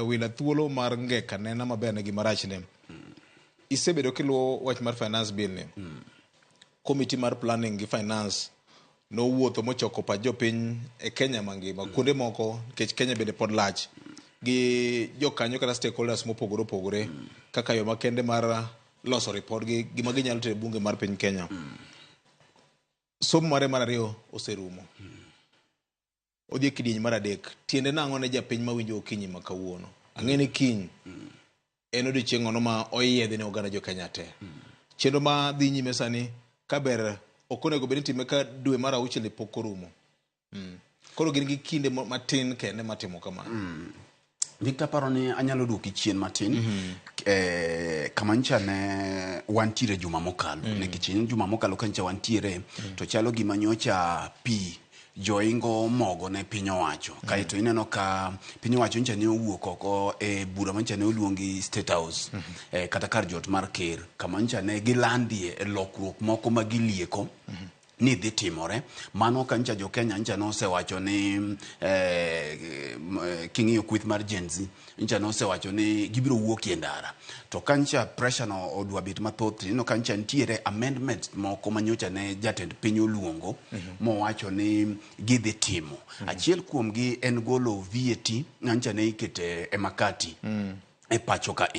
wila thuolo mar ngeka nena maber ne gimarachne. Isebedo kiluwo wach mar finance bill ni. Committee mar planning gi finance no wuotho mochoko pa jopiny e Kenya mangima kuonde moko kech Kenya bende pod lach gi jokanyo kata stakeholders mopogore opogore kaka yo makende mar loso report gi gima ginyalo tere bunge mar piny Kenya. Somo mare mar ariyo oserumo. Odhi kidieny mar adek. Tiende nang'o ne japiny mawinjo okinyi ma kawuono. Ang'eni kiny en odiochieng' ono ma oyiedhi ne oganda jo Kenya te. Chenro ma dhi nyime sani kaber okonego bed ni time ka dwe mar auchiel pok orumo. Koro gin gi kinde matin kende matimo kamano. Victor paro ni anyalo duoki chien matin. Kamancha ne wantiere juma mokalo. Nekich juma mokalo kancha wantiere to chalo gima nyocha pi joingo mogo ne piny owacho. Kaeto ineno ka piny owacho ncha ne owuok oko e bura mancha ne oluongi State House kata kar jot mar ker. Kamancha ne gilandie e lokruok moko magilieko ni dhi timore. Mano kancha jo Kenya ncha no osewacho ni king'iyo kwith mar Gen Z ncha no osewacho ni gibiro wuok e ndara. To kancha pressure no odwa bit mathoth. Ino kancha ntiere amendment moko manyocha ne jatend piny oluongo mowacho ni gidhi timo. Achiel kuom gi en golo VAT ncha ne ikete e makati. E pacho ka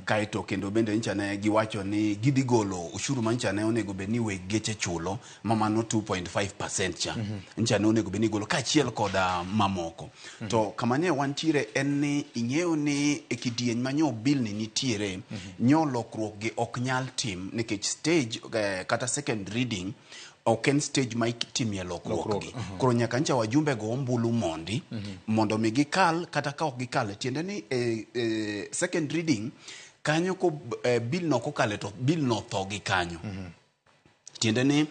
kaeto kendo bende ncha ne giwacho ni gidhi golo ushuru mancha ne onego bed ni weg geche chulo mamano 2.5% cha ncha ne onego bed ni golo kaachiel koda mamoko. To kamane wantiere en ni ing'eyo ni e kidieny manyo bill ni nitiere nyo lokruok gi ok nyal tim nikech stage kata second reading oken stage ma itimie lokruok gi. Koro nyaka ncha wajumbe go ombulu mondo mi gikal kata ka ok gikal tiende ni second reading kanyo ko bill no kokale to bill no tho gi kanyo. Tiende ni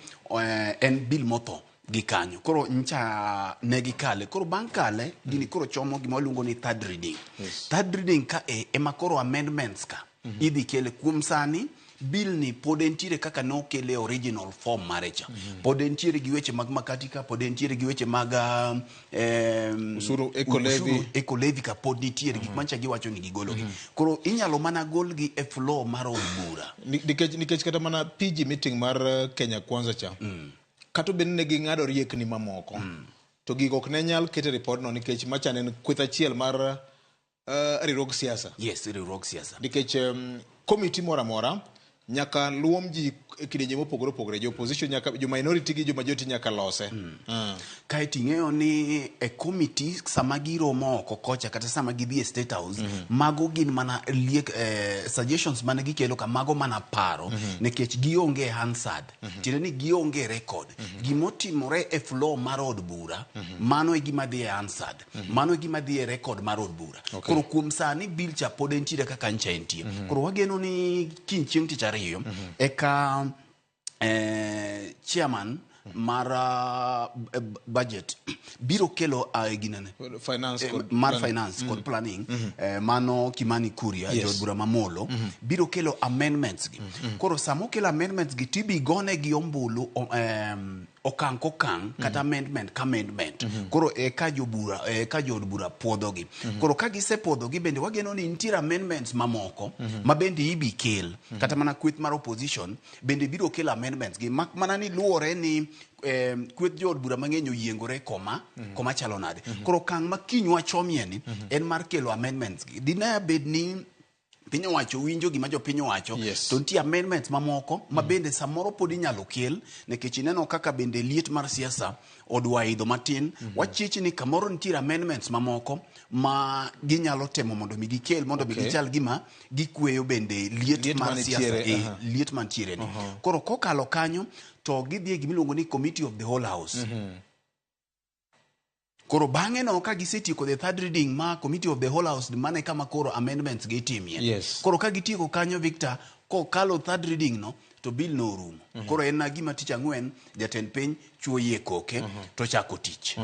en bill motho gi kanyo. Koro ncha ne gikale. Koro bang' kale gini koro chomo gima waluongo ni third reading. Third reading ka ema koro amendments ka idhi kele kuom sani. Bill ni pod entiere kaka no kele original form marecha. Pod entiere gi weche mag makati ka, pod entiere gi weche mag usuru eco levy ka pod nitiere gik mancha giwacho ni gigolo gi. Koro inyalo mana gol gi e flow mar od bura. Nikech kata mana PG meeting mar Kenya Kwanza cha. Kato ben ne ging'ado riekni mamoko. To gigo ok ne nyal kete report no nikech macha ne kweth achiel mar riwruog siasa. Yes, riwruog siasa. Nikech committee mora mora nyaka luom ji kidenye mopogore opogore jo opposition nyaka jo minority gi jo majority nyaka lose. Kae ting'eyo ni e committee sama giromo oko kocha kata sama gidhi e State House mago gin mana suggestions mane gikelo ka mago mana paro nikech gionge Hansard. Tiende ni gionge record. Gimotimore e flow mar od bura mano e gima dhi e Hansard. Mano e gima dhi e record mar od bura. Koro kuom sani bill cha pod entiere kaka ncha entie. Koro wageno ni kiny chieng' tich ariyo eka chairman mar budget biro kelo ginene finance code planning mano Kimani Kuria jod bura mamolo biro kelo amendments gi. Koro samo kelo amendments gi tibi gone gi ombulu okang kokang kata amendment ka amendment. Koro ka jobura ka jod bura puodho gi. Koro ka gisepodho gi bende wageno ni nitiere amendments mamoko ma bende ibi kel kata mana kweth mar opposition bende biro kelo amendments gi mana ni luore ni kweth jod bura mang'eny oyiengore koma chalo nade. Koro kang makinywa chomieni en mar kelo amendments gi. Dina bed ni piny owacho winjo gima jo piny owacho to nitie amendments mamoko ma bende samoro pod inyalo kel nikech ineno kaka bende liet mar siasa odwa idho matin. Wachich ni kamoro nitiere amendments mamoko ma ginyalo temo mondo mi gikel mondo mi gichal gima gikweyo bende liet mar siasa liet mantiere ni. Koro kokalo kanyo to gidhi gimiluongo ni committee of the whole house. Koro bang'e no ka gisetieko the third reading ma committee of the whole house mane kama koro amendments gitimie. Koro ka gitieko kanyo Victor kokalo third reading no to bill no orumo. Koro en gima tich ang'wen jatend piny chuo yie koke to chako tich.